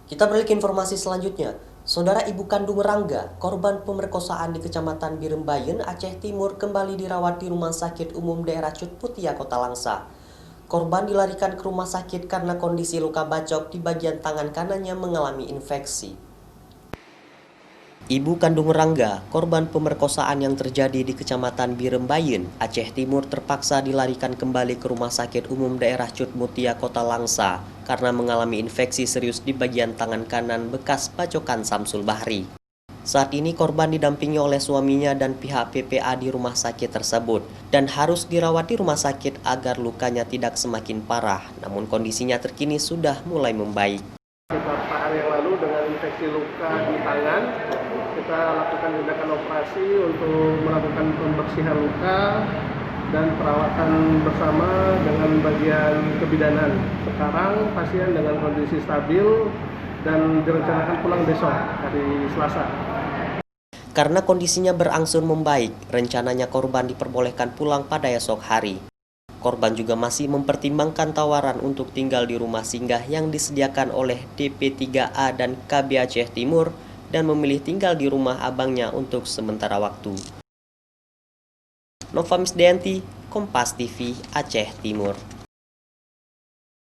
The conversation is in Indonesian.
Kita beralih ke informasi selanjutnya. Saudara ibu kandung Rangga, korban pemerkosaan di Kecamatan Birembayan, Aceh Timur, kembali dirawat di Rumah Sakit Umum Daerah Cutmutia, Kota Langsa. Korban dilarikan ke rumah sakit karena kondisi luka bacok di bagian tangan kanannya mengalami infeksi. Ibu kandung Rangga, korban pemerkosaan yang terjadi di Kecamatan Birembayan, Aceh Timur terpaksa dilarikan kembali ke Rumah Sakit Umum Daerah Cutmutia, Kota Langsa karena mengalami infeksi serius di bagian tangan kanan bekas bacokan Samsul Bahri. Saat ini korban didampingi oleh suaminya dan pihak PPA di rumah sakit tersebut dan harus dirawat di rumah sakit agar lukanya tidak semakin parah, namun kondisinya terkini sudah mulai membaik. Beberapa hari yang lalu dengan infeksi luka di tangan, kita lakukan tindakan operasi untuk melakukan pembersihan luka dan perawatan bersama dengan bagian kebidanan. Sekarang pasien dengan kondisi stabil dan direncanakan pulang besok hari Selasa. Karena kondisinya berangsur membaik, rencananya korban diperbolehkan pulang pada esok hari. Korban juga masih mempertimbangkan tawaran untuk tinggal di rumah singgah yang disediakan oleh DP3A dan KB Aceh Timur dan memilih tinggal di rumah abangnya untuk sementara waktu. Nova Misdayanti, Kompas TV, Aceh Timur.